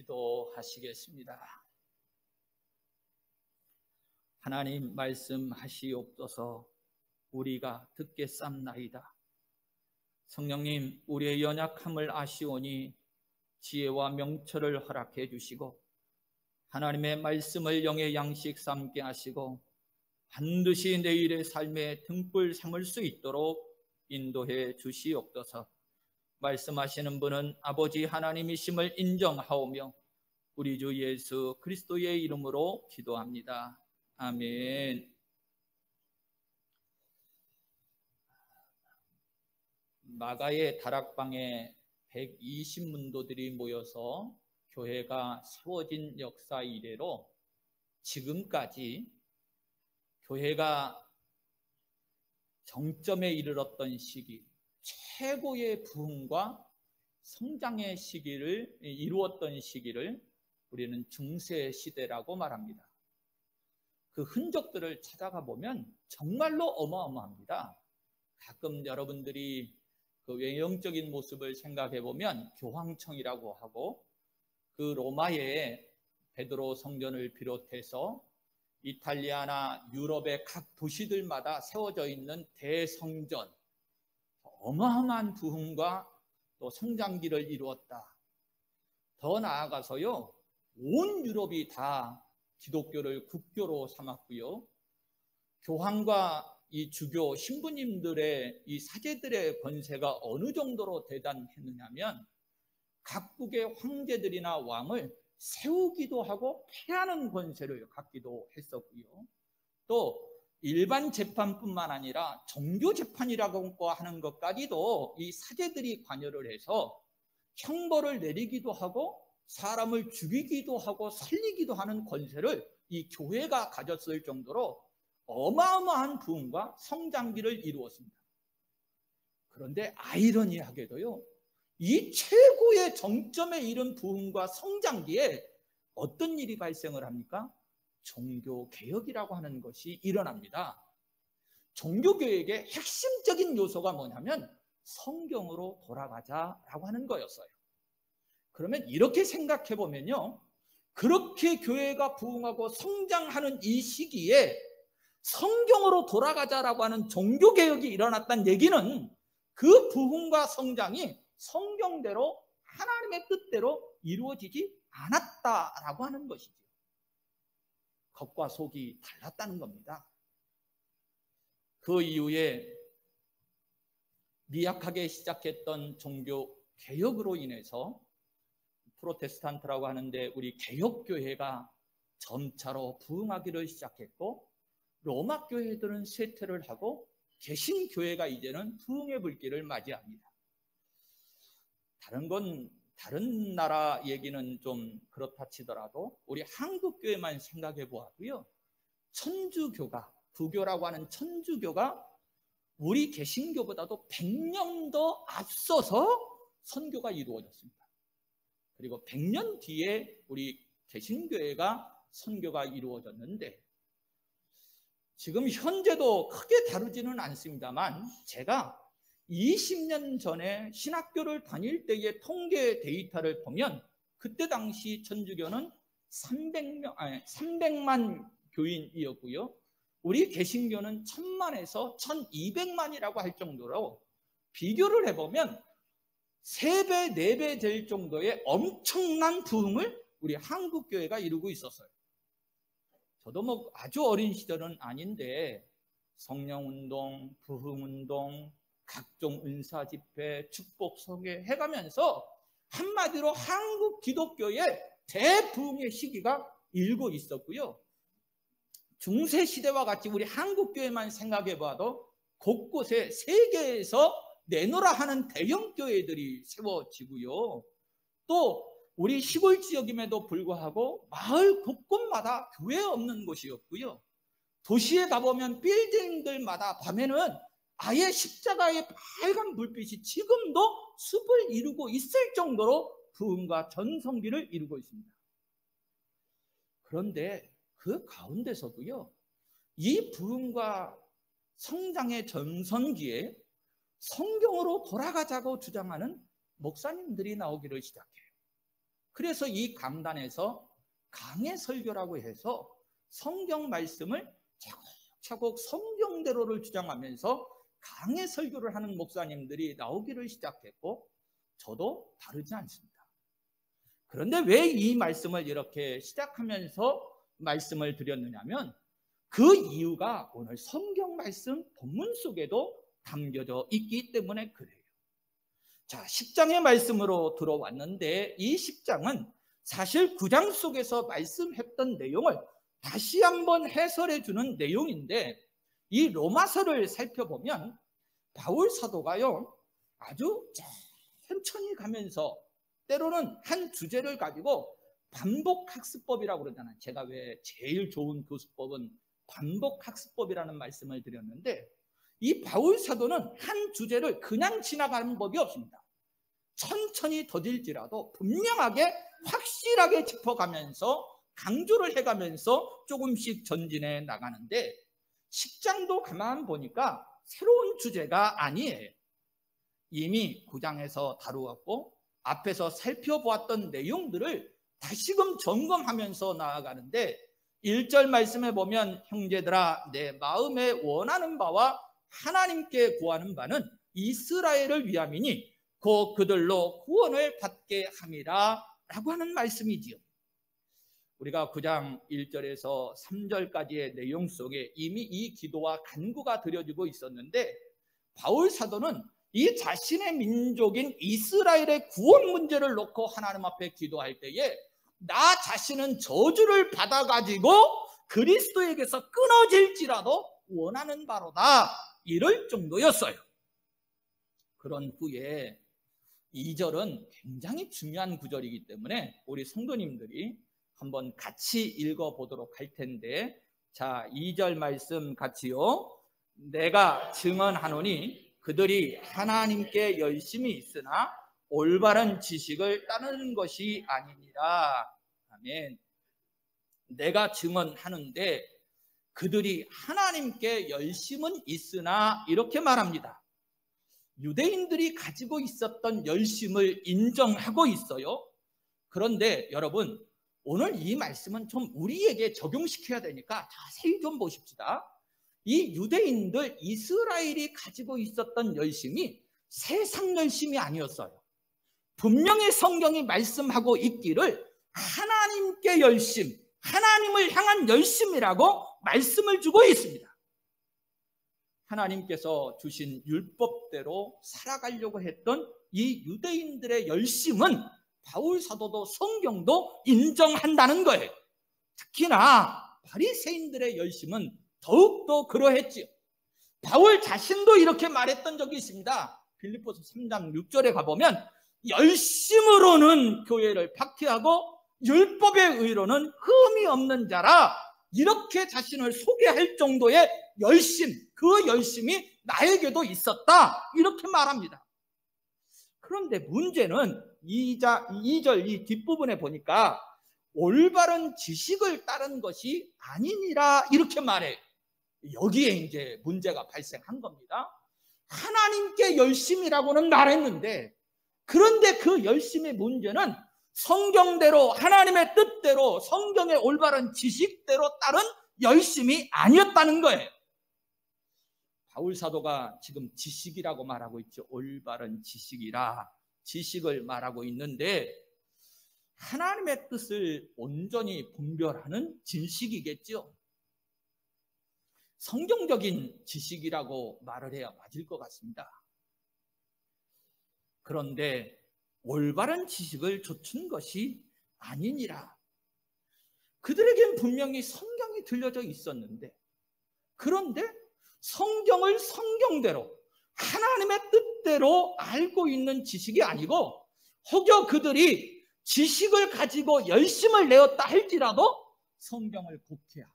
기도하시겠습니다. 하나님 말씀하시옵소서. 우리가 듣겠삼나이다. 성령님, 우리의 연약함을 아시오니 지혜와 명철을 허락해 주시고 하나님의 말씀을 영의 양식 삼게 하시고 반드시 내일의 삶의 등불 삼을 수 있도록 인도해 주시옵소서. 말씀하시는 분은 아버지 하나님이심을 인정하오며 우리 주 예수 그리스도의 이름으로 기도합니다. 아멘. 마가의 다락방에 120문도들이 모여서 교회가 세워진 역사 이래로 지금까지 교회가 정점에 이르렀던 시기, 최고의 부흥과 성장의 시기를 이루었던 시기를 우리는 중세 시대라고 말합니다. 그 흔적들을 찾아가 보면 정말로 어마어마합니다. 가끔 여러분들이 그 외형적인 모습을 생각해 보면 교황청이라고 하고 그 로마의 베드로 성전을 비롯해서 이탈리아나 유럽의 각 도시들마다 세워져 있는 대성전, 어마어마한 부흥과 또 성장기를 이루었다. 더 나아가서요, 온 유럽이 다 기독교를 국교로 삼았고요, 교황과 이 주교 신부님들의 이 사제들의 권세가 어느 정도로 대단했느냐면 각국의 황제들이나 왕을 세우기도 하고 폐하는 권세를 갖기도 했었고요. 또 일반 재판뿐만 아니라 종교 재판이라고 하는 것까지도 이 사제들이 관여를 해서 형벌을 내리기도 하고 사람을 죽이기도 하고 살리기도 하는 권세를 이 교회가 가졌을 정도로 어마어마한 부흥과 성장기를 이루었습니다. 그런데 아이러니하게도요, 이 최고의 정점에 이른 부흥과 성장기에 어떤 일이 발생을 합니까? 종교개혁이라고 하는 것이 일어납니다. 종교개혁의 핵심적인 요소가 뭐냐면 성경으로 돌아가자라고 하는 거였어요. 그러면 이렇게 생각해 보면요, 그렇게 교회가 부흥하고 성장하는 이 시기에 성경으로 돌아가자라고 하는 종교개혁이 일어났다는 얘기는 그 부흥과 성장이 성경대로 하나님의 뜻대로 이루어지지 않았다라고 하는 것이죠. 겉과 속이 달랐다는 겁니다. 그 이후에 미약하게 시작했던 종교개혁으로 인해서 프로테스탄트라고 하는데 우리 개혁교회가 점차로 부흥하기를 시작했고, 로마 교회들은 쇠퇴를 하고 개신교회가 이제는 부흥의 불길을 맞이합니다. 다른 나라 얘기는 좀 그렇다 치더라도 우리 한국교회만 생각해 보아도요, 천주교가, 부교라고 하는 천주교가 우리 개신교보다도 100년 더 앞서서 선교가 이루어졌습니다. 그리고 100년 뒤에 우리 개신교회가 선교가 이루어졌는데, 지금 현재도 크게 다루지는 않습니다만 제가 20년 전에 신학교를 다닐 때의 통계 데이터를 보면 그때 당시 천주교는 300만 교인이었고요, 우리 개신교는 1000만에서 1200만이라고 할 정도로 비교를 해보면 3배, 4배 될 정도의 엄청난 부흥을 우리 한국교회가 이루고 있었어요. 저도 뭐 아주 어린 시절은 아닌데 성령운동, 부흥운동, 각종 은사 집회, 축복 소개 해가면서 한마디로 한국 기독교의 대부흥의 시기가 일고 있었고요, 중세 시대와 같이 우리 한국교회만 생각해 봐도 곳곳에 세계에서 내노라 하는 대형 교회들이 세워지고요, 또 우리 시골 지역임에도 불구하고 마을 곳곳마다 교회 없는 곳이 없고요, 도시에 가보면 빌딩들마다 밤에는 아예 십자가의 빨간 불빛이 지금도 숲을 이루고 있을 정도로 부흥과 전성기를 이루고 있습니다. 그런데 그 가운데서도요, 이 부흥과 성장의 전성기에 성경으로 돌아가자고 주장하는 목사님들이 나오기를 시작해요. 그래서 이 강단에서 강해 설교라고 해서 성경 말씀을 차곡차곡 성경대로를 주장하면서 강해 설교를 하는 목사님들이 나오기를 시작했고, 저도 다르지 않습니다. 그런데 왜 이 말씀을 이렇게 시작하면서 말씀을 드렸느냐면, 그 이유가 오늘 성경 말씀 본문 속에도 담겨져 있기 때문에 그래요. 자, 10장의 말씀으로 들어왔는데, 이 10장은 사실 9장 속에서 말씀했던 내용을 다시 한번 해설해 주는 내용인데, 이 로마서를 살펴보면 바울 사도가요, 아주 천천히 가면서 때로는 한 주제를 가지고 반복학습법이라고 그러잖아요. 제가 왜 제일 좋은 교수법은 반복학습법이라는 말씀을 드렸는데, 이 바울 사도는 한 주제를 그냥 지나가는 법이 없습니다. 천천히 더딜지라도 분명하게 확실하게 짚어가면서 강조를 해가면서 조금씩 전진해 나가는데, 10장도 가만 보니까 새로운 주제가 아니에요. 이미 9장에서 다루었고 앞에서 살펴보았던 내용들을 다시금 점검하면서 나아가는데, 1절 말씀에 보면 형제들아 내 마음에 원하는 바와 하나님께 구하는 바는 이스라엘을 위함이니 곧 그들로 구원을 받게 함이라 라고 하는 말씀이지요. 우리가 9장 1절에서 3절까지의 내용 속에 이미 이 기도와 간구가 드려지고 있었는데, 바울 사도는 이 자신의 민족인 이스라엘의 구원 문제를 놓고 하나님 앞에 기도할 때에 나 자신은 저주를 받아가지고 그리스도에게서 끊어질지라도 원하는 바로다, 이럴 정도였어요. 그런 후에 2절은 굉장히 중요한 구절이기 때문에 우리 성도님들이 한번 같이 읽어보도록 할 텐데, 자, 2절 말씀 같이요. 내가 증언하노니 그들이 하나님께 열심히 있으나 올바른 지식을 따르는 것이 아니니라. 아멘. 내가 증언하는데 그들이 하나님께 열심은 있으나, 이렇게 말합니다. 유대인들이 가지고 있었던 열심을 인정하고 있어요. 그런데 여러분, 오늘 이 말씀은 좀 우리에게 적용시켜야 되니까 자세히 좀 보십시다. 이 유대인들, 이스라엘이 가지고 있었던 열심이 세상 열심이 아니었어요. 분명히 성경이 말씀하고 있기를 하나님께 열심, 하나님을 향한 열심이라고 말씀을 주고 있습니다. 하나님께서 주신 율법대로 살아가려고 했던 이 유대인들의 열심은 바울 사도도 성경도 인정한다는 거예요. 특히나 바리새인들의 열심은 더욱더 그러했지요. 바울 자신도 이렇게 말했던 적이 있습니다. 빌립보서 3장 6절에 가보면 열심으로는 교회를 박해하고 율법의 의로는 흠이 없는 자라, 이렇게 자신을 소개할 정도의 열심, 그 열심이 나에게도 있었다, 이렇게 말합니다. 그런데 문제는 2절 이 뒷부분에 보니까 올바른 지식을 따른 것이 아니니라, 이렇게 말해요. 여기에 이제 문제가 발생한 겁니다. 하나님께 열심이라고는 말했는데, 그런데 그 열심의 문제는 성경대로, 하나님의 뜻대로, 성경의 올바른 지식대로 따른 열심이 아니었다는 거예요. 바울 사도가 지금 지식이라고 말하고 있죠. 올바른 지식이라, 지식을 말하고 있는데, 하나님의 뜻을 온전히 분별하는 지식이겠죠. 성경적인 지식이라고 말을 해야 맞을 것 같습니다. 그런데 올바른 지식을 좇은 것이 아니니라. 그들에겐 분명히 성경이 들려져 있었는데, 그런데 성경을 성경대로 하나님의 뜻대로 알고 있는 지식이 아니고, 혹여 그들이 지식을 가지고 열심을 내었다 할지라도 성경을 곡해하고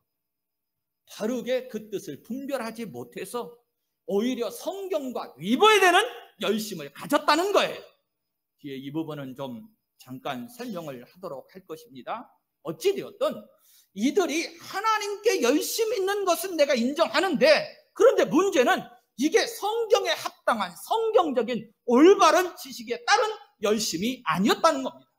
바르게 그 뜻을 분별하지 못해서 오히려 성경과 위배되는 열심을 가졌다는 거예요. 뒤에 이 부분은 좀 잠깐 설명을 하도록 할 것입니다. 어찌되었든 이들이 하나님께 열심히 있는 것은 내가 인정하는데, 그런데 문제는 이게 성경에 합당한 성경적인 올바른 지식에 따른 열심이 아니었다는 겁니다.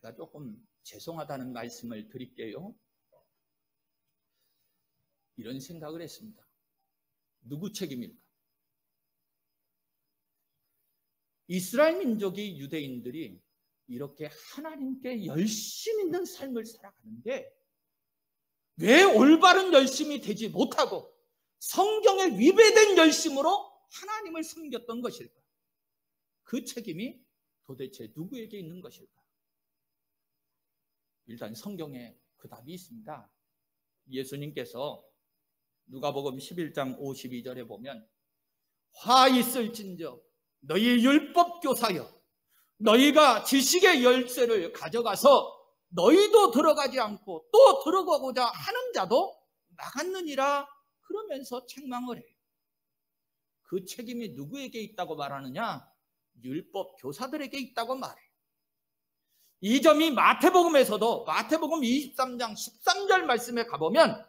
제가 조금 죄송하다는 말씀을 드릴게요. 이런 생각을 했습니다. 누구 책임일까? 이스라엘 민족이, 유대인들이 이렇게 하나님께 열심 있는 삶을 살아가는데 왜 올바른 열심이 되지 못하고 성경에 위배된 열심으로 하나님을 섬겼던 것일까? 그 책임이 도대체 누구에게 있는 것일까? 일단 성경에 그 답이 있습니다. 예수님께서 누가복음 11장 52절에 보면 화 있을진저 너희 율법 교사여 너희가 지식의 열쇠를 가져가서 너희도 들어가지 않고 또 들어가고자 하는 자도 나갔느니라 그러면서 책망을 해요. 그 책임이 누구에게 있다고 말하느냐? 율법 교사들에게 있다고 말해요. 이 점이 마태복음에서도 마태복음 23장 13절 말씀에 가보면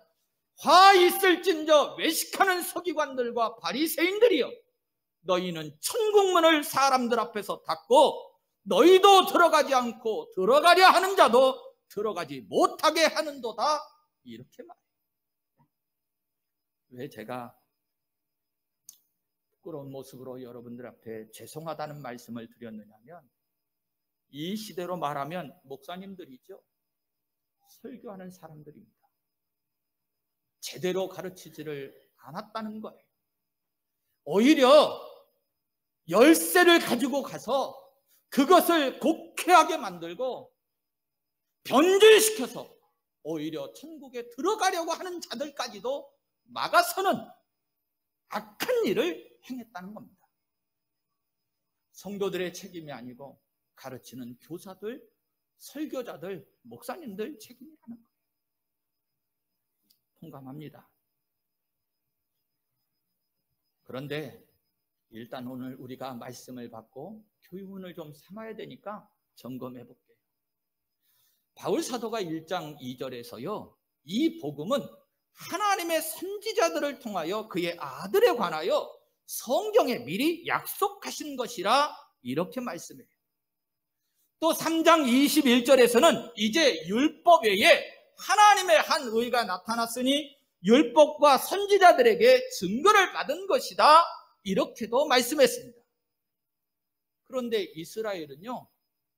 화 있을진저 외식하는 서기관들과 바리새인들이여 너희는 천국문을 사람들 앞에서 닫고 너희도 들어가지 않고 들어가려 하는 자도 들어가지 못하게 하는도다 이렇게 말해요. 왜 제가 부끄러운 모습으로 여러분들 앞에 죄송하다는 말씀을 드렸느냐면 이 시대로 말하면 목사님들이죠. 설교하는 사람들입니다. 제대로 가르치지를 않았다는 거예요. 오히려 열쇠를 가지고 가서 그것을 곡해하게 만들고 변질시켜서 오히려 천국에 들어가려고 하는 자들까지도 막아서는 악한 일을 행했다는 겁니다. 성도들의 책임이 아니고 가르치는 교사들, 설교자들, 목사님들 책임이라는 거예요. 통감합니다. 그런데 일단 오늘 우리가 말씀을 받고 교훈을 좀 삼아야 되니까 점검해 볼게요. 바울 사도가 1장 2절에서요. 이 복음은 하나님의 선지자들을 통하여 그의 아들에 관하여 성경에 미리 약속하신 것이라 이렇게 말씀해요. 또 3장 21절에서는 이제 율법 외에 하나님의 한 의가 나타났으니 율법과 선지자들에게 증거를 받은 것이다 이렇게도 말씀했습니다. 그런데 이스라엘은요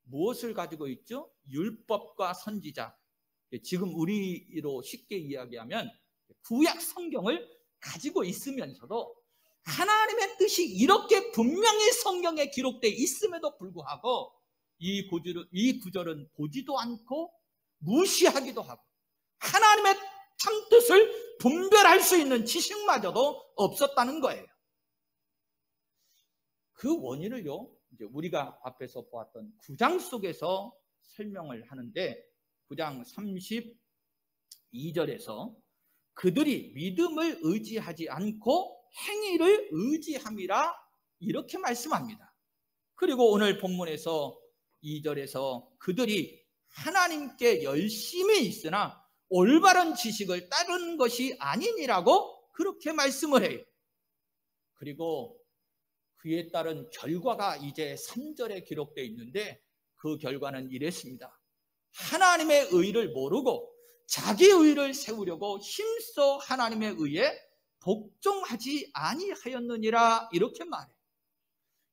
무엇을 가지고 있죠? 율법과 선지자. 지금 우리로 쉽게 이야기하면 구약 성경을 가지고 있으면서도 하나님의 뜻이 이렇게 분명히 성경에 기록되어 있음에도 불구하고 이 구절은 보지도 않고 무시하기도 하고 하나님의 참뜻을 분별할 수 있는 지식마저도 없었다는 거예요. 그 원인을요 이제 우리가 앞에서 보았던 9장 속에서 설명을 하는데 9장 32절에서 그들이 믿음을 의지하지 않고 행위를 의지함이라 이렇게 말씀합니다. 그리고 오늘 본문에서 2절에서 그들이 하나님께 열심히 있으나 올바른 지식을 따르는 것이 아니니라고 그렇게 말씀을 해요. 그리고 그에 따른 결과가 이제 3절에 기록되어 있는데 그 결과는 이랬습니다. 하나님의 의를 모르고 자기 의를 세우려고 힘써 하나님의 의에 복종하지 아니하였느니라 이렇게 말해요.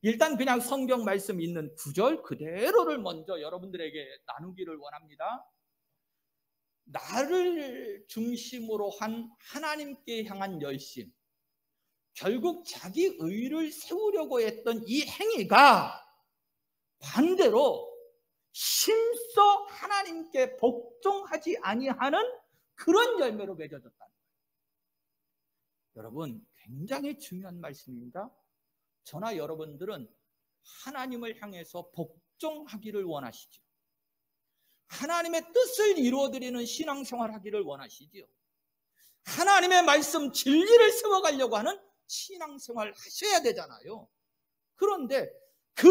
일단 그냥 성경 말씀 있는 9절 그대로를 먼저 여러분들에게 나누기를 원합니다. 나를 중심으로 한 하나님께 향한 열심, 결국 자기 의를 세우려고 했던 이 행위가 반대로 힘써 하나님께 복종하지 아니하는 그런 열매로 맺어졌다는 거예요. 여러분 굉장히 중요한 말씀입니다. 저나 여러분들은 하나님을 향해서 복종하기를 원하시죠. 하나님의 뜻을 이루어드리는 신앙생활 하기를 원하시죠. 하나님의 말씀 진리를 세워가려고 하는 신앙생활 하셔야 되잖아요. 그런데 그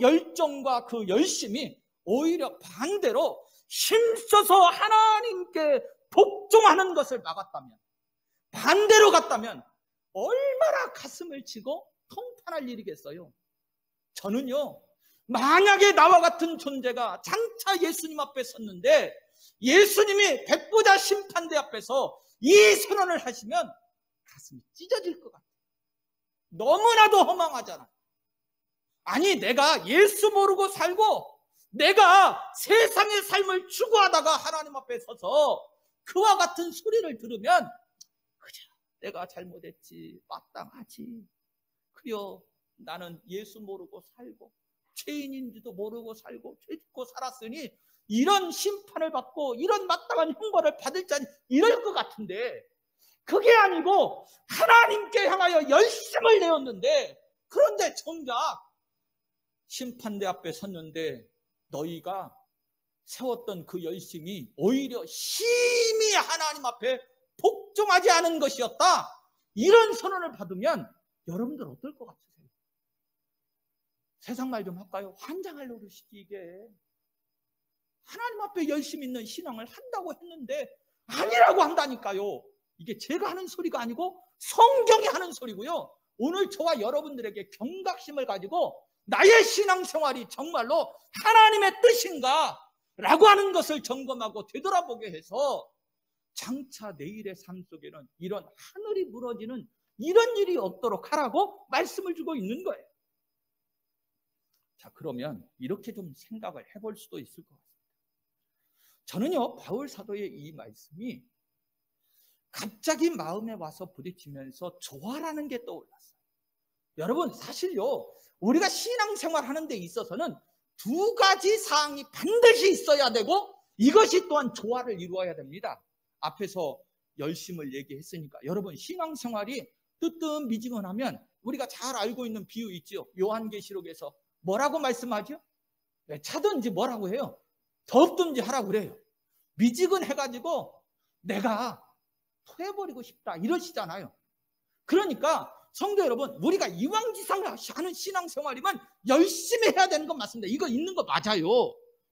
열정과 그 열심이 오히려 반대로 힘써서 하나님께 복종하는 것을 막았다면, 반대로 갔다면 얼마나 가슴을 치고 통탄할 일이겠어요. 저는요 만약에 나와 같은 존재가 장차 예수님 앞에 섰는데 예수님이 백보자 심판대 앞에서 이 선언을 하시면 가슴이 찢어질 것 같아요. 너무나도 허망하잖아. 아니, 내가 예수 모르고 살고 내가 세상의 삶을 추구하다가 하나님 앞에 서서 그와 같은 소리를 들으면 그저 내가 잘못했지, 마땅하지. 그려 나는 예수 모르고 살고 죄인인지도 모르고 살고 죄 짓고 살았으니 이런 심판을 받고 이런 마땅한 형벌을 받을 자니 이럴 것 같은데, 그게 아니고 하나님께 향하여 열심을 내었는데, 그런데 정작 심판대 앞에 섰는데 너희가 세웠던 그 열심이 오히려 심히 하나님 앞에 복종하지 않은 것이었다, 이런 선언을 받으면 여러분들 어떨 것 같으세요? 세상 말 좀 할까요? 환장할 노릇이지. 이게 하나님 앞에 열심 있는 신앙을 한다고 했는데 아니라고 한다니까요. 이게 제가 하는 소리가 아니고 성경이 하는 소리고요. 오늘 저와 여러분들에게 경각심을 가지고 나의 신앙생활이 정말로 하나님의 뜻인가 라고 하는 것을 점검하고 되돌아보게 해서 장차 내일의 삶 속에는 이런 하늘이 무너지는 이런 일이 없도록 하라고 말씀을 주고 있는 거예요. 자, 그러면 이렇게 좀 생각을 해볼 수도 있을 것 같습니다. 저는요, 바울 사도의 이 말씀이 갑자기 마음에 와서 부딪히면서 좋아라는 게 떠올랐어요. 여러분, 사실요, 우리가 신앙생활 하는 데 있어서는 두 가지 사항이 반드시 있어야 되고 이것이 또한 조화를 이루어야 됩니다. 앞에서 열심을 얘기했으니까 여러분, 신앙생활이 뜨뜻미지근하면 우리가 잘 알고 있는 비유 있죠. 요한계시록에서 뭐라고 말씀하죠? 차든지 뭐라고 해요? 덥든지 하라고 그래요. 미지근해가지고 내가 토해버리고 싶다 이러시잖아요. 그러니까 성도 여러분, 우리가 이왕지상 하는 신앙생활이면 열심히 해야 되는 건 맞습니다. 이거 있는 거 맞아요.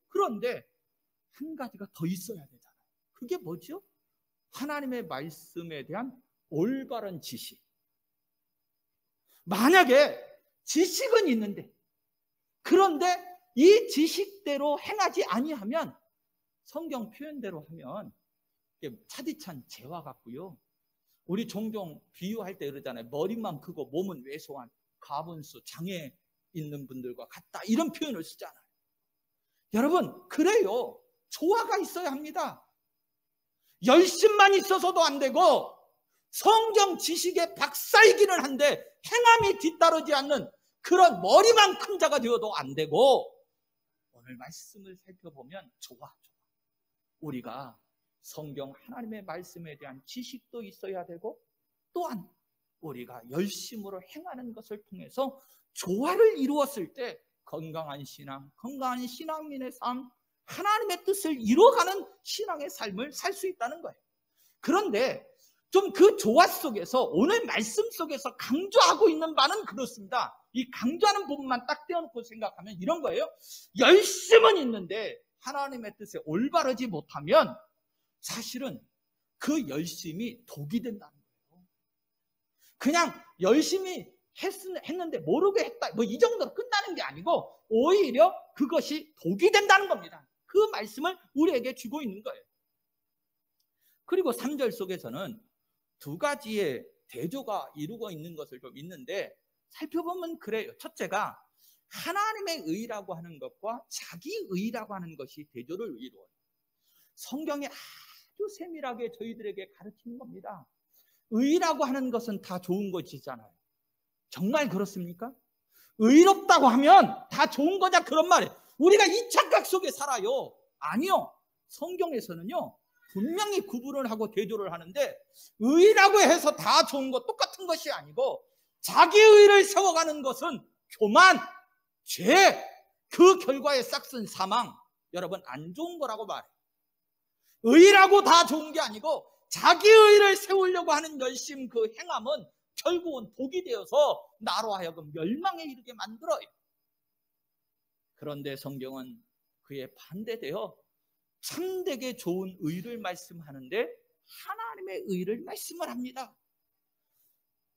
그런데 한 가지가 더 있어야 되잖아요. 그게 뭐죠? 하나님의 말씀에 대한 올바른 지식. 만약에 지식은 있는데 그런데 이 지식대로 행하지 아니하면 성경 표현대로 하면 차디찬 재와 같고요. 우리 종종 비유할 때 그러잖아요. 머리만 크고 몸은 왜소한 가분수, 장애 있는 분들과 같다, 이런 표현을 쓰잖아요. 여러분, 그래요. 조화가 있어야 합니다. 열심만 있어서도 안 되고 성경 지식의 박사이기는 한데 행함이 뒤따르지 않는 그런 머리만 큰 자가 되어도 안 되고, 오늘 말씀을 살펴보면 조화. 우리가 성경 하나님의 말씀에 대한 지식도 있어야 되고 또한 우리가 열심으로 행하는 것을 통해서 조화를 이루었을 때 건강한 신앙, 건강한 신앙인의 삶, 하나님의 뜻을 이루어가는 신앙의 삶을 살 수 있다는 거예요. 그런데 좀 그 조화 속에서 오늘 말씀 속에서 강조하고 있는 바는 그렇습니다. 이 강조하는 부분만 딱 떼어놓고 생각하면 이런 거예요. 열심은 있는데 하나님의 뜻에 올바르지 못하면 사실은 그 열심이 독이 된다는 거예요. 그냥 열심히 했는데 모르게 했다, 뭐 이 정도로 끝나는 게 아니고 오히려 그것이 독이 된다는 겁니다. 그 말씀을 우리에게 주고 있는 거예요. 그리고 3절 속에서는 두 가지의 대조가 이루고 있는 것을 좀 있는데 살펴보면 그래요. 첫째가 하나님의 의라고 하는 것과 자기 의라고 하는 것이 대조를 이루어요. 성경에 아주 세밀하게 저희들에게 가르치는 겁니다. 의라고 하는 것은 다 좋은 것이잖아요. 정말 그렇습니까? 의롭다고 하면 다 좋은 거냐, 그런 말이에요. 우리가 이 착각 속에 살아요. 아니요. 성경에서는요, 분명히 구분을 하고 대조를 하는데 의라고 해서 다 좋은 것, 똑같은 것이 아니고 자기 의를 세워가는 것은 교만, 죄, 그 결과에 싹슨 사망, 여러분 안 좋은 거라고 말해요. 의라고 다 좋은 게 아니고 자기 의를 세우려고 하는 열심, 그 행함은 결국은 독이 되어서 나로 하여금 멸망에 이르게 만들어요. 그런데 성경은 그에 반대되어 참되게 좋은 의를 말씀하는데 하나님의 의를 말씀을 합니다.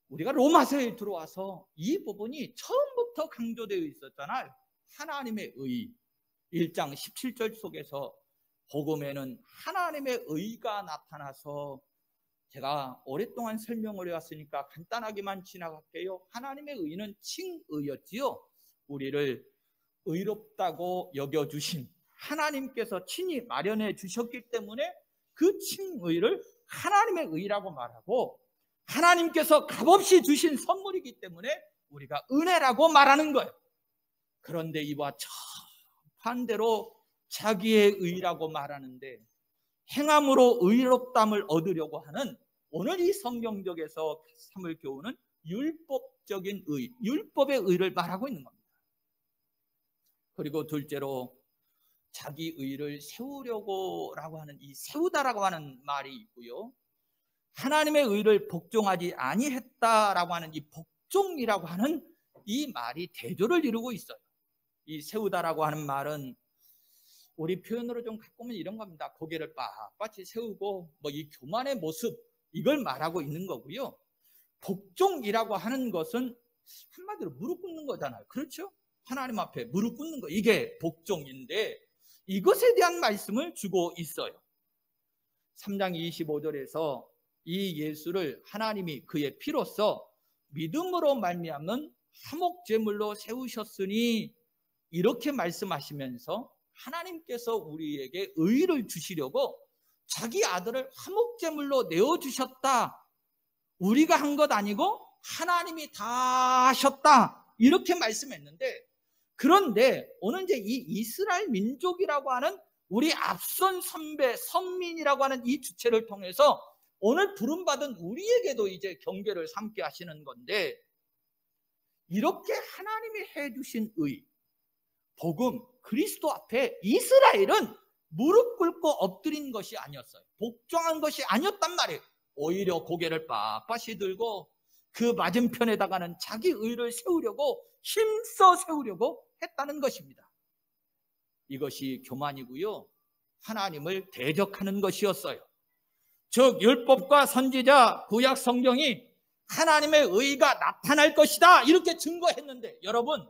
우리가 로마서에 들어와서 이 부분이 처음부터 강조되어 있었잖아요. 하나님의 의, 1장 17절 속에서 복음에는 하나님의 의가 나타나서, 제가 오랫동안 설명을 해왔으니까 간단하게만 지나갈게요. 하나님의 의는 칭의였지요. 우리를 의롭다고 여겨주신 하나님께서 친히 마련해 주셨기 때문에 그 칭의를 하나님의 의라고 말하고, 하나님께서 값없이 주신 선물이기 때문에 우리가 은혜라고 말하는 거예요. 그런데 이와 반대로 자기의 의라고 말하는데, 행함으로 의롭담을 얻으려고 하는, 오늘 이 성경적에서 삼을 교훈은 율법적인 의, 율법의 의를 말하고 있는 겁니다. 그리고 둘째로 자기 의를 세우려고라고 하는, 이 세우다라고 하는 말이 있고요, 하나님의 의를 복종하지 아니했다라고 하는 이 복종이라고 하는 이 말이 대조를 이루고 있어요. 이 세우다라고 하는 말은 우리 표현으로 좀 갖고 오면 이런 겁니다. 고개를 빳빳이 세우고 이 교만의 모습, 이걸 말하고 있는 거고요. 복종이라고 하는 것은 한마디로 무릎 꿇는 거잖아요. 그렇죠? 하나님 앞에 무릎 꿇는 거, 이게 복종인데 이것에 대한 말씀을 주고 있어요. 3장 25절에서 이 예수를 하나님이 그의 피로써 믿음으로 말미암는 화목제물로 세우셨으니, 이렇게 말씀하시면서 하나님께서 우리에게 의를 주시려고 자기 아들을 화목제물로 내어주셨다. 우리가 한 것 아니고 하나님이 다 하셨다. 이렇게 말씀했는데, 그런데 오늘 이제 이 이스라엘 민족이라고 하는 우리 앞선 선배, 선민이라고 하는 이 주체를 통해서 오늘 부름받은 우리에게도 이제 경계를 삼게 하시는 건데, 이렇게 하나님이 해주신 의, 복음, 그리스도 앞에 이스라엘은 무릎 꿇고 엎드린 것이 아니었어요. 복종한 것이 아니었단 말이에요. 오히려 고개를 빳빳이 들고 그 맞은편에다가는 자기 의를 세우려고, 힘써 세우려고 했다는 것입니다. 이것이 교만이고요, 하나님을 대적하는 것이었어요. 즉 율법과 선지자, 구약 성경이 하나님의 의가 나타날 것이다 이렇게 증거했는데, 여러분,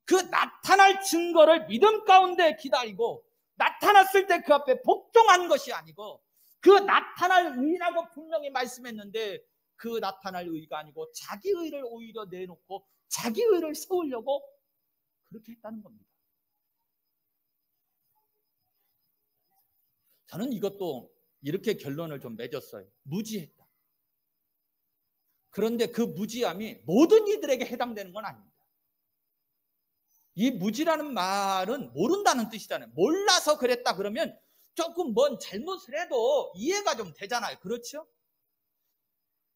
그 나타날 증거를 믿음 가운데 기다리고 나타났을 때 그 앞에 복종한 것이 아니고, 그 나타날 의라고 분명히 말씀했는데 그 나타날 의가 아니고 자기 의를 오히려 내놓고 자기 의를 세우려고 그렇게 했다는 겁니다. 저는 이것도 이렇게 결론을 좀 맺었어요. 무지했다. 그런데 그 무지함이 모든 이들에게 해당되는 건 아닙니다. 이 무지라는 말은 모른다는 뜻이잖아요. 몰라서 그랬다 그러면 조금 뭔 잘못을 해도 이해가 좀 되잖아요. 그렇죠?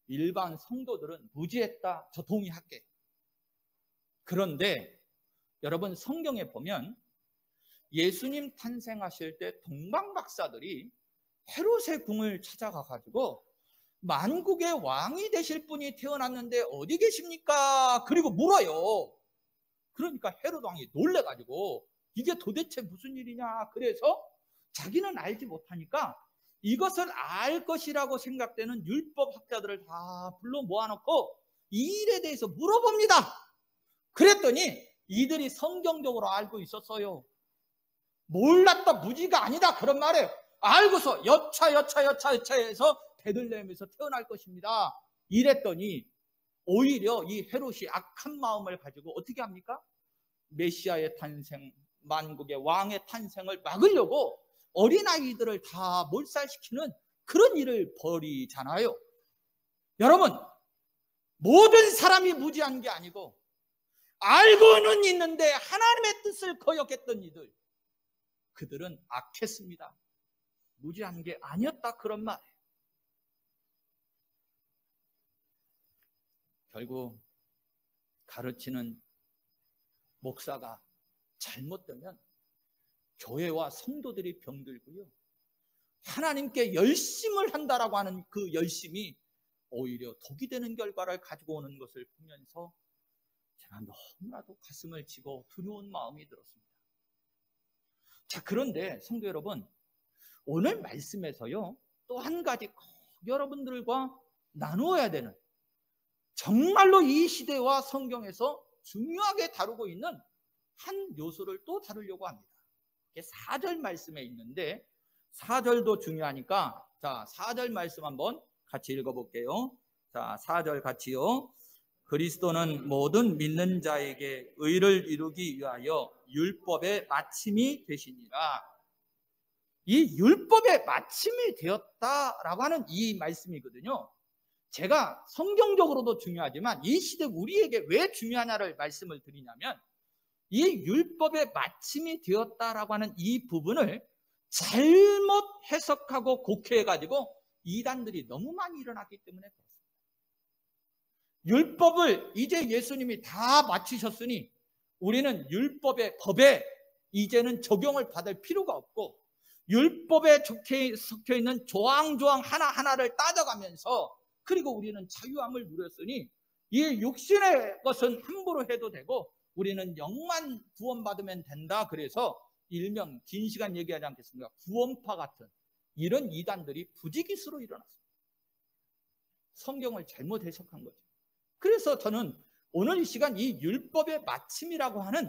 일반 성도들은 무지했다, 저 동의할게. 그런데 여러분, 성경에 보면 예수님 탄생하실 때 동방박사들이 헤롯의 궁을 찾아가 가지고 만국의 왕이 되실 분이 태어났는데 어디 계십니까? 그리고 물어요. 그러니까 헤롯 왕이 놀래가지고 이게 도대체 무슨 일이냐. 그래서 자기는 알지 못하니까 이것을 알 것이라고 생각되는 율법학자들을 다 불러 모아놓고 이 일에 대해서 물어봅니다. 그랬더니 이들이 성경적으로 알고 있었어요. 몰랐다, 무지가 아니다, 그런 말이에요. 알고서 여차해서 베들레헴에서 태어날 것입니다. 이랬더니 오히려 이 헤롯이 악한 마음을 가지고 어떻게 합니까? 메시아의 탄생, 만국의 왕의 탄생을 막으려고 어린아이들을 다 몰살시키는 그런 일을 벌이잖아요. 여러분, 모든 사람이 무지한 게 아니고 알고는 있는데 하나님의 뜻을 거역했던 이들, 그들은 악했습니다. 무지한 게 아니었다, 그런 말이에요. 결국 가르치는 목사가 잘못되면 교회와 성도들이 병들고요, 하나님께 열심을 한다라고 하는 그 열심이 오히려 독이 되는 결과를 가지고 오는 것을 보면서 제가 너무나도 가슴을 치고 두려운 마음이 들었습니다. 자, 그런데 성도 여러분, 오늘 말씀에서요, 또 한 가지 꼭 여러분들과 나누어야 되는, 정말로 이 시대와 성경에서 중요하게 다루고 있는 한 요소를 또 다루려고 합니다. 이게 4절 말씀에 있는데 4절도 중요하니까 자, 4절 말씀 한번 같이 읽어볼게요. 자, 4절 같이요. 그리스도는 모든 믿는 자에게 의를 이루기 위하여 율법의 마침이 되시니라. 이 율법의 마침이 되었다라고 하는 이 말씀이거든요. 제가 성경적으로도 중요하지만 이 시대 우리에게 왜 중요하냐를 말씀을 드리냐면 이 율법의 마침이 되었다라고 하는 이 부분을 잘못 해석하고 곡해가지고 이단들이 너무 많이 일어났기 때문에 그렇습니다. 율법을 이제 예수님이 다 마치셨으니 우리는 율법의 법에 이제는 적용을 받을 필요가 없고 율법에 적혀 있는 조항조항 하나하나를 따져가면서 그리고 우리는 자유함을 누렸으니 이 육신의 것은 함부로 해도 되고 우리는 영만 구원받으면 된다. 그래서 일명 긴 시간 얘기하지 않겠습니까? 구원파 같은 이런 이단들이 부지기수로 일어났습니다. 성경을 잘못 해석한 거죠. 그래서 저는 오늘 이 시간 이 율법의 마침이라고 하는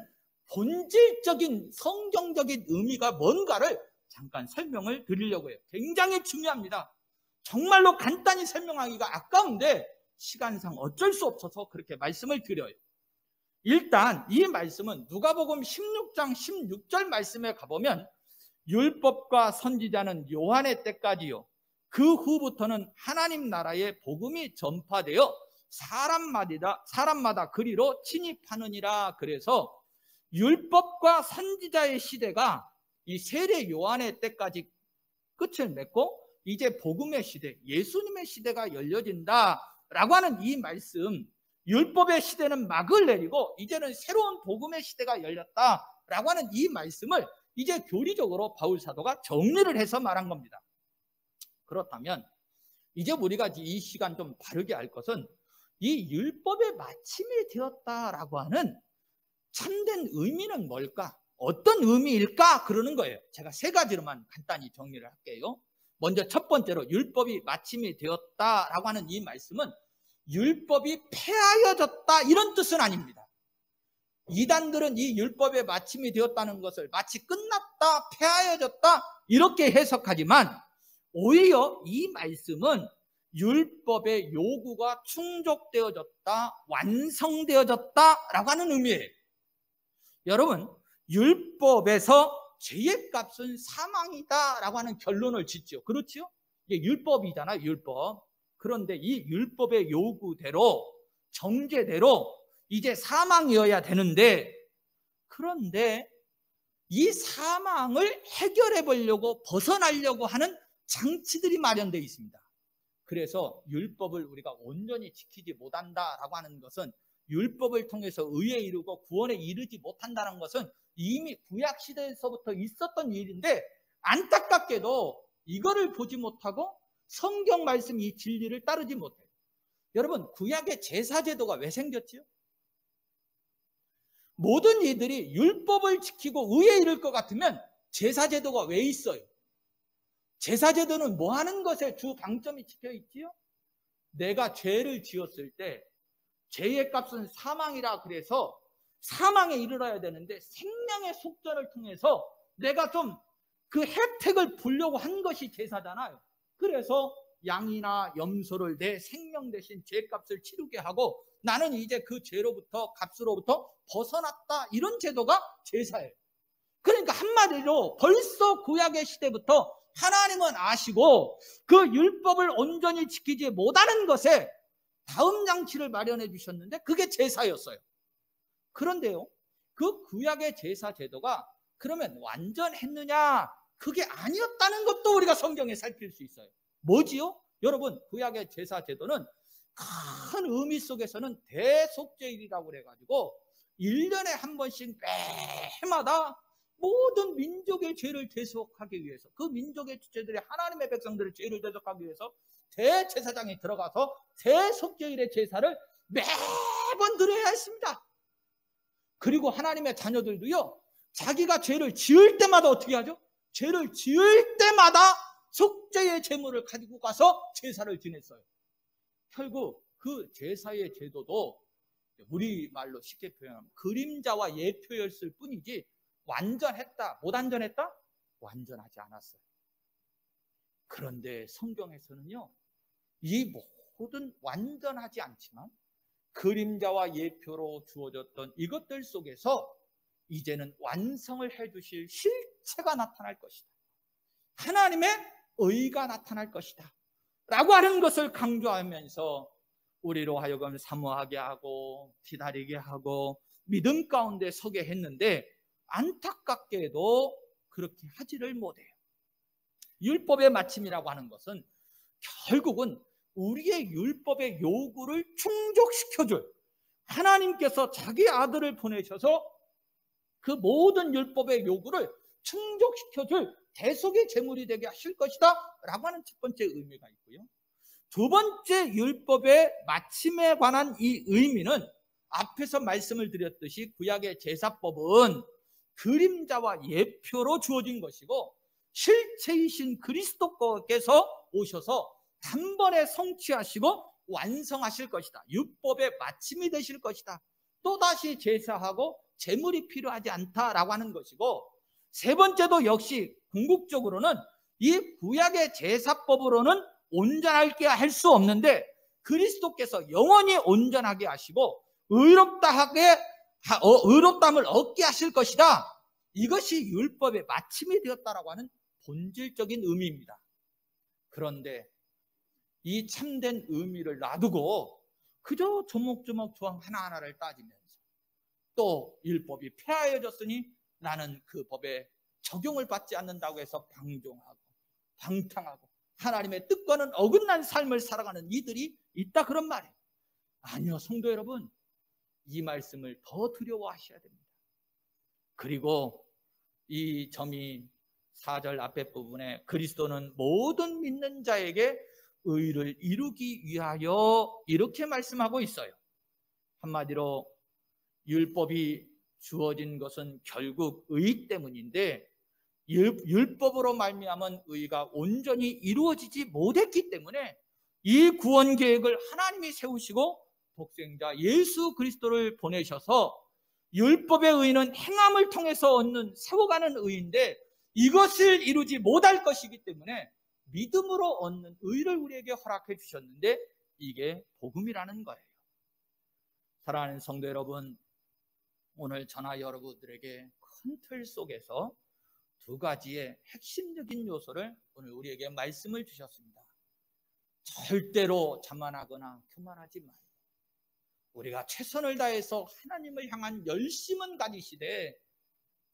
본질적인 성경적인 의미가 뭔가를 잠깐 설명을 드리려고 해요. 굉장히 중요합니다. 정말로 간단히 설명하기가 아까운데 시간상 어쩔 수 없어서 그렇게 말씀을 드려요. 일단 이 말씀은 누가복음 16장 16절 말씀에 가보면 율법과 선지자는 요한의 때까지요. 그 후부터는 하나님 나라의 복음이 전파되어 사람마다 그리로 침입하느니라. 그래서 율법과 선지자의 시대가 이 세례 요한의 때까지 끝을 맺고 이제 복음의 시대, 예수님의 시대가 열려진다라고 하는 이 말씀, 율법의 시대는 막을 내리고 이제는 새로운 복음의 시대가 열렸다라고 하는 이 말씀을 이제 교리적으로 바울 사도가 정리를 해서 말한 겁니다. 그렇다면 이제 우리가 이 시간 좀 바르게 알 것은 이 율법의 마침이 되었다라고 하는 참된 의미는 뭘까? 어떤 의미일까? 그러는 거예요. 제가 세 가지로만 간단히 정리를 할게요. 먼저 첫 번째로 율법이 마침이 되었다라고 하는 이 말씀은 율법이 폐하여졌다 이런 뜻은 아닙니다. 이단들은 이 율법의 마침이 되었다는 것을 마치 끝났다, 폐하여졌다 이렇게 해석하지만 오히려 이 말씀은 율법의 요구가 충족되어졌다, 완성되어졌다라고 하는 의미예요. 여러분, 율법에서 죄의 값은 사망이다라고 하는 결론을 짓죠. 그렇죠? 이게 율법이잖아요, 율법. 그런데 이 율법의 요구대로, 정죄대로 이제 사망이어야 되는데, 그런데 이 사망을 해결해 보려고 벗어나려고 하는 장치들이 마련되어 있습니다. 그래서 율법을 우리가 온전히 지키지 못한다라고 하는 것은 율법을 통해서 의에 이르고 구원에 이르지 못한다는 것은 이미 구약시대에서부터 있었던 일인데 안타깝게도 이거를 보지 못하고 성경 말씀 이 진리를 따르지 못해요. 여러분, 구약의 제사제도가 왜 생겼지요? 모든 이들이 율법을 지키고 의에 이를 것 같으면 제사제도가 왜 있어요? 제사제도는 뭐 하는 것에 주 방점이 찍혀 있지요? 내가 죄를 지었을 때 죄의 값은 사망이라 그래서 사망에 이르러야 되는데 생명의 속전을 통해서 내가 좀 그 혜택을 보려고 한 것이 제사잖아요. 그래서 양이나 염소를 내 생명 대신 죄값을 치르게 하고 나는 이제 그 죄로부터 값으로부터 벗어났다 이런 제도가 제사예요. 그러니까 한마디로 벌써 구약의 시대부터 하나님은 아시고 그 율법을 온전히 지키지 못하는 것에 다음 장치를 마련해 주셨는데 그게 제사였어요. 그런데요, 그 구약의 제사 제도가 그러면 완전했느냐? 그게 아니었다는 것도 우리가 성경에 살필 수 있어요. 뭐지요? 여러분, 구약의 제사 제도는 큰 의미 속에서는 대속죄일이라고 그래가지고 1년에 한 번씩 매해마다 모든 민족의 죄를 대속하기 위해서 그 민족의 주체들이 하나님의 백성들의 죄를 대속하기 위해서 대제사장이 들어가서 대속죄일의 제사를 매번 드려야 했습니다. 그리고 하나님의 자녀들도요, 자기가 죄를 지을 때마다 어떻게 하죠? 죄를 지을 때마다 속죄의 제물을 가지고 가서 제사를 지냈어요. 결국 그 제사의 제도도 우리말로 쉽게 표현하면 그림자와 예표였을 뿐이지 완전했다, 못 완전했다? 완전하지 않았어요. 그런데 성경에서는요, 이 모든 완전하지 않지만 그림자와 예표로 주어졌던 이것들 속에서 이제는 완성을 해주실 실체가 나타날 것이다. 하나님의 의가 나타날 것이다 라고 하는 것을 강조하면서 우리로 하여금 사모하게 하고 기다리게 하고 믿음 가운데 서게 했는데, 안타깝게도 그렇게 하지를 못해요. 율법의 마침이라고 하는 것은 결국은 우리의 율법의 요구를 충족시켜줄, 하나님께서 자기 아들을 보내셔서 그 모든 율법의 요구를 충족시켜줄 대속의 제물이 되게 하실 것이다 라고 하는 첫 번째 의미가 있고요, 두 번째 율법의 마침에 관한 이 의미는 앞에서 말씀을 드렸듯이 구약의 제사법은 그림자와 예표로 주어진 것이고, 실체이신 그리스도께서 오셔서 단번에 성취하시고 완성하실 것이다. 율법의 마침이 되실 것이다. 또다시 제사하고 제물이 필요하지 않다라고 하는 것이고, 세 번째도 역시 궁극적으로는 이 구약의 제사법으로는 온전하게 할 수 없는데 그리스도께서 영원히 온전하게 하시고 의롭다함을 얻게 하실 것이다. 이것이 율법의 마침이 되었다라고 하는 본질적인 의미입니다. 그런데 이 참된 의미를 놔두고 그저 조목조목 조항 하나하나를 따지면서 또 율법이 폐하여졌으니 나는 그 법에 적용을 받지 않는다고 해서 방종하고 방탕하고 하나님의 뜻과는 어긋난 삶을 살아가는 이들이 있다, 그런 말이에요. 아니요, 성도 여러분, 이 말씀을 더 두려워하셔야 됩니다. 그리고 이 점이 4절 앞에 부분에 그리스도는 모든 믿는 자에게 의를 이루기 위하여 이렇게 말씀하고 있어요. 한마디로 율법이 주어진 것은 결국 의 때문인데 율법으로 말미암은 의가 온전히 이루어지지 못했기 때문에 이 구원 계획을 하나님이 세우시고 독생자 예수 그리스도를 보내셔서 율법의 의는 행함을 통해서 얻는 세워가는 의인데 이것을 이루지 못할 것이기 때문에 믿음으로 얻는 의를 우리에게 허락해 주셨는데 이게 복음이라는 거예요. 사랑하는 성도 여러분, 오늘 저나 여러분들에게 큰 틀 속에서 두 가지의 핵심적인 요소를 오늘 우리에게 말씀을 주셨습니다. 절대로 자만하거나 교만하지 말고 우리가 최선을 다해서 하나님을 향한 열심은 가지시되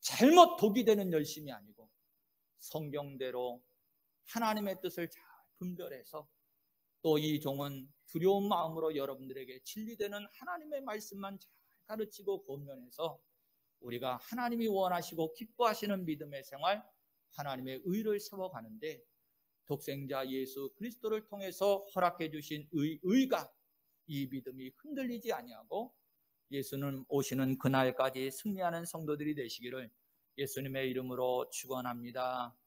잘못 독이 되는 열심이 아니고 성경대로 하나님의 뜻을 잘 분별해서 또 이 종은 두려운 마음으로 여러분들에게 진리되는 하나님의 말씀만 잘 가르치고 권면해서 우리가 하나님이 원하시고 기뻐하시는 믿음의 생활, 하나님의 의를 세워가는데 독생자 예수 그리스도를 통해서 허락해 주신 의가 이 믿음이 흔들리지 아니하고 예수님 오시는 그날까지 승리하는 성도들이 되시기를 예수님의 이름으로 축원합니다.